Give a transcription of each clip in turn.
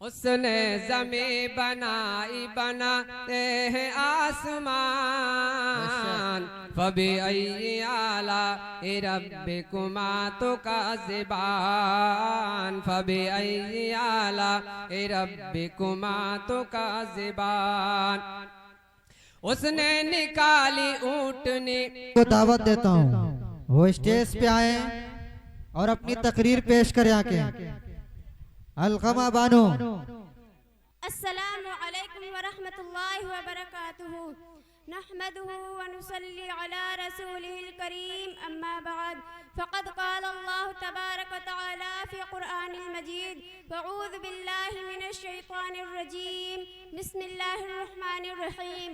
اس نے زمین بنائی بناتے ہیں آسمان فبأي آلاء ربكما تكذبان فبأي آلاء ربكما تكذبان اس نے نکالی اونٹنی کو دعوت دیتا ہوں وہ اسٹیج پہ آئیں اور اپنی تقریر پیش کریں آکے علقمہ بانو. السلام علیکم ورحمۃ اللہ وبرکاتہ. نحمده ونصلي على رسوله الكريم أما بعد فقد قال الله تبارك وتعالى في قرآن المجيد وأعوذ بالله من الشيطان الرجيم بسم الله الرحمن الرحيم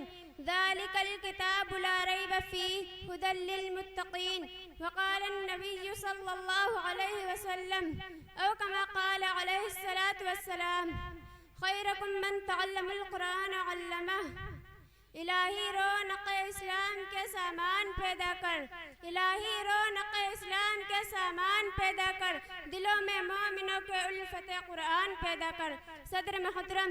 ذلك الكتاب لا ريب فيه هدى للمتقين وقال النبي صلى الله عليه وسلم أو كما قال عليه الصلاة والسلام خيركم من تعلم القرآن علمه. الہی رونق اسلام کے سامان پیدا کر، الہی رونق اسلام کے سامان پیدا کر، دلوں میں مومنوں کے الفت قرآن پیدا کر. صدر محترم،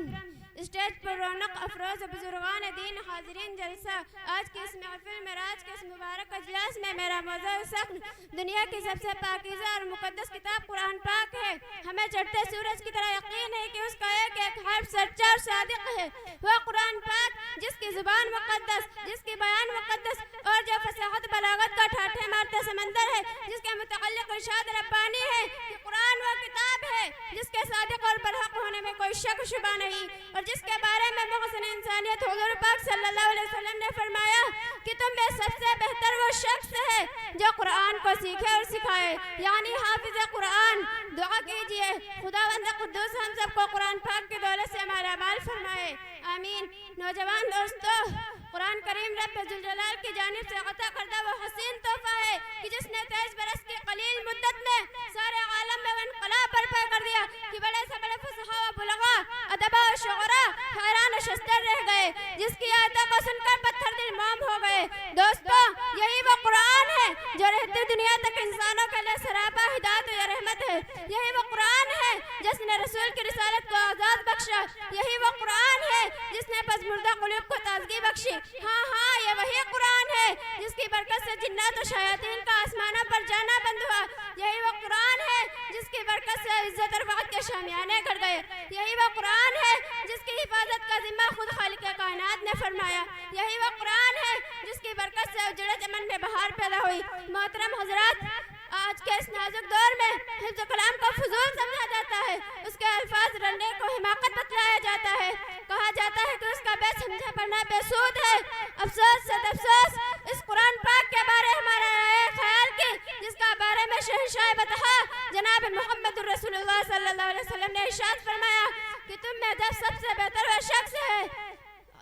اسٹیج پر رونق افروز بزرگان دین، حاضرین جلسہ، آج کی اس محفل معراج کے اس مبارک اجلاس میں میرا موضوع سخن دنیا کی سب سے پاکیزہ اور مقدس کتاب قرآن پاک ہے. ہمیں چڑھتے سورج کی طرح یقین ہے کہ اس کا ایک ایک حرف سچا اور صادق ہے. وہ قرآن پاک جس کی زبان مقدس، جس کی بیان مقدس اور جو فصاحت بلاغت کا ٹھاٹھے مارتے سمندر ہے، جس کے متعلق ارشاد ربانی ہے کہ قرآن وہ کتاب ہے جس کے صادق اور برحق ہونے میں کوئی شک و شبہ نہیں، اور جس کے بارے میں محسن انسانیت حضور پاک صلی اللہ علیہ وسلم نے فرمایا کہ تم میں سب سے بہتر وہ شخص ہے جو قرآن کو سیکھے اور سکھائے، یعنی حافظ قرآن. دعا کیجئے خداوند قدوس ہم سب کو قرآن پاک کی دولت سے مالا مال فرمائے، آمین. نوجوان دوستو، قرآن کریم رب ذوالجلال کی جانب سے عطا کردہ وہ حسین تحفہ ہے کہ جس نے 23 برس کی قلیل مدت میں سارے عالم میں وہ انقلاب برپا کر دیا کہ بڑے سے بڑے فصحاء و بلغاء، ادباء و شعراء حیران و شستر رہ گئے، جس کی آیتوں کو سن کر پتھر دل موم ہو گئے. دوستو، یہی وہ قرآن ہے جو رہتی دنیا تک انسانوں کے لئے سراپا ہدایت و رحمت ہے. یہی وہ قرآن ہے جس نے رسول کی رسالت کو آزاد بخشا. یہی وہ قرآن ہے جس نے پسماندہ قلوب کو تازگی بخشی. ہاں یہ وہی قرآن ہے جس کی برکت سے جنات و شیاطین کا آسمانوں پر جانا بند ہوا. یہی وہ قرآن ہے جس کی برکت سے عزت اور وقت کے شامیانے گھڑ گئے. یہی وہ قرآن ہے جس کی حفاظت کا ذمہ خود خالق کائنات نے فرمایا. یہی وہ قرآن ہے جس کی برکت سے اجڑے چمن میں بہار پیدا ہوئی. محترم حضرات، آج کے اس نازک دور میں حفظ کلام کو فضول سمجھا جاتا ہے، اس کے الفاظ رلنے کو حماقت بتلایا جاتا ہے، کہا جاتا ہے کہ اس کا بے سمجھا پڑھنا بے سود ہے. افسوس صد افسوس، اس قرآن پاک کے بارے ہمارا خیال کی جس کا بارے میں شہنشاہ بطحا جناب محمد رسول اللہ صلی اللہ علیہ وسلم نے ارشاد فرمایا کہ تم میں جب سب سے بہتر وہ شخص ہے.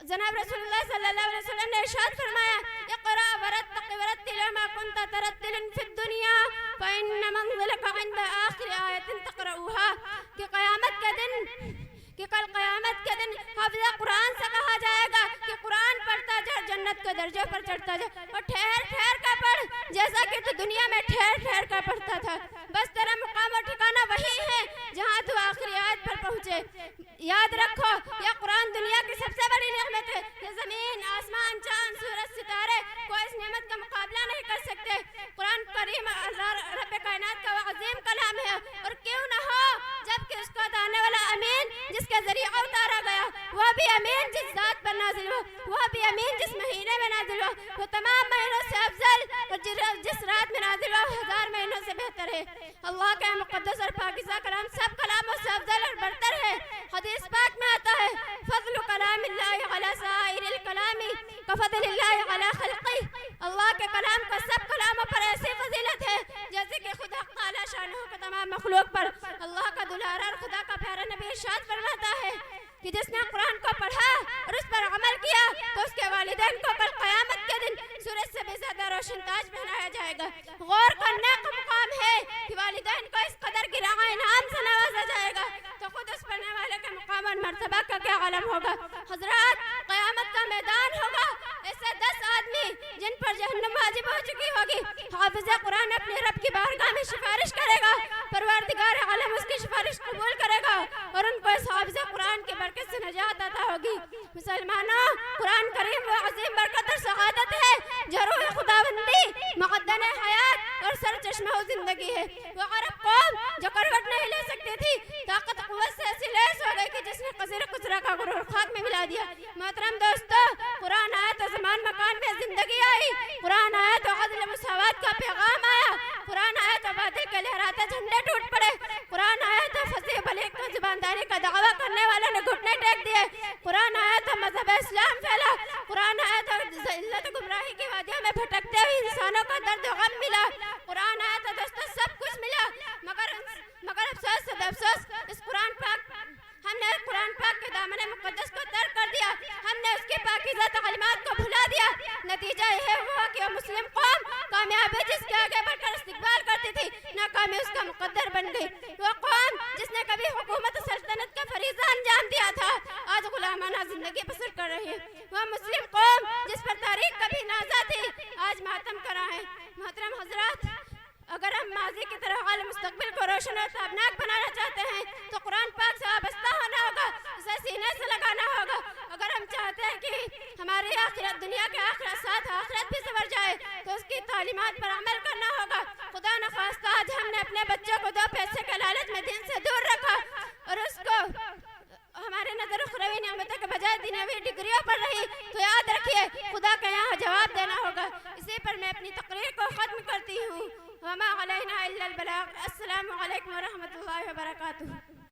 جناب رسول اللہ صلی اللہ علیہ وسلم نے ارشاد فرمایا اقرأ ورتق ورتل ما كنت ترتل في الدنيا فإن منزلك عند آخر آیت تقرأها. کہ کل قیامت کے دن حافظ قرآن سے کہا جائے گا کہ قرآن پڑھتا جا، جنت کے درجے پر چڑھتا جا، اور ٹھہر ٹھہر کا پڑھ جیسا کہ تو دنیا میں ٹھہر ٹھہر کا پڑھتا تھا. بس تیرا مقام و ٹھکانہ وہی ہے جہاں تو آخری آیت پر پہنچے. یاد رکھو، یہ قرآن دنیا کی سب سے بڑی نعمت ہے. یہ زمین، آسمان، چاند، سورج، ستارے کوئی اس نعمت کا مقابلہ نہیں کر سکتے. قرآن کریم رب کائنات کا وہ عظیم کلام ہے، اور کیوں نہ ہو جبکہ اس کو اتارنے والا امین جس کے ذریعہ اتارا گیا، وہ بھی امین جس ذات پر نازل ہو، وہ بھی امین جس مہینے میں نازل ہو، وہ تمام مہینوں سے افضل، اور جس رات میں نازل ہو 1000 مہینوں سے بہتر ہے. اللہ کا مقدس اور پاکیزہ کلام سب کلاموں سے افضل اور برتر ہے. حدیث پاک میں آتا ہے فضل کلام اللہ علی سائر الکلام کفضل اللہ علی خلقہ. اللہ کے کلام کا سب کلاموں پر ایسی فضیلت ہے جیسے کہ خدا تعالی شانہ کا تمام مخلوق پر. اللہ کا دلارا اور خدا کا پیارا نبی ارشاد فرماتا ہے کہ جس نے قرآن کو پڑھا اور اس پر عمل کیا تو اس کے والدین کو کل قیامت کے دن سورج سے بھی زیادہ روشن تاج پہنایا جائے گا. غور کرنے کا مقام ہے کہ والدین کو اس قدر گراں انعام سے نوازا جائے گا تو خود اس پڑھنے والے کے مقام اور مرتبہ کا کیا عالم ہوگا. حضرات، قیامت کا میدان ہوگا، ایسے 10 آدمی جن پر جہنم واجب ہو چکی ہوگی. حافظ قرآن اپنے رب کی بارگاہ میں سفارش کرے گا، پروردگار عالم اس کی سفارش قبول کرے گا اور ان کو اس حافظ برکت سے نجات عطا ہوگی۔ مسلمانوں، قرآن کریم وہ عظیم برکت اور سعادت ہے جو روح خداوندی، مقدم حیات اور سر چشمہ زندگی ہے۔ وہ عرب قوم جو کروٹ نہیں لے سکتی تھی، طاقت قوت سے ایسی لیس ہو گئی کہ جس نے قصیر قصرہ کا غرور خاک میں ملا دیا۔ محترم دوستو، قرآن آیا تو زمان مکان میں زندگی آئی، قرآن آیا تو عدل مساوات کا پیغام آیا، قرآن آیا تو وعدے کے لہراتے جھنڈے ٹوٹ پڑے، قرآن آیا تو فصیح بلیغ کو زبانداری کا دعویٰ کرنے والوں نے گھٹنے ٹیک دیے، قرآن آیا تو مذہب اسلام پھیلا، قرآن آیا تو ذلت گمراہی کی وادیوں میں بھٹکتے ہوئے انسانوں کو درد و غم ملا، قرآن آیا تو دوستو سب کچھ ملا، مگر افسوس سے افسوس اس قرآن پاک ہم نے قرآن پاک کے دامن مقدس کو ترک کر دیا، ہم نے اس کی پاکیزہ تعلیمات کو بھلا دیا۔ نتیجہ یہ ہوا کہ وہ مسلم قوم کامیابی جس کے آگے بڑھ کر استقبال کرتی تھی، ناکامی اس کا مقدر بن گئی۔ وہ قوم جس نے کبھی حکومت سلطنت کا فریضہ انجام دیا تھا، آج غلامانہ زندگی بسر کر رہی ہے۔ وہ مسلم قوم جس پر تاریخ کبھی نازا تھی، آج ماتم کرا ہے۔ محترم حضرات، اگر ہم ماضی کی طرح حال مستقبل کو روشن اور تابناک بنانا چاہتے ہیں تو قرآن پاک سے وابستہ ہونا ہوگا، اسے سینے سے لگانا ہوگا۔ اگر ہم چاہتے ہیں کہ ہماری آخرت دنیا کے آخرت ساتھ آخرت بھی سنور جائے تو اس کی تعلیمات پر عمل کرنا ہوگا۔ خدا نخواستہ آج ہم نے اپنے بچوں کو 2 پیسے کے لالچ میں دین سے دور رکھا اور اس کو ہمارے نظر اخروی نعمتوں کے بجائے دنیاوی ڈگریوں پر رہی، تو یاد رکھیے خدا کا یہاں جواب دینا ہوگا۔ اسی پر میں اپنی تقریر کو ختم کرتی ہوں۔ وما علینا الا البلاغ۔ السلام علیکم ورحمۃ اللہ وبرکاتہ۔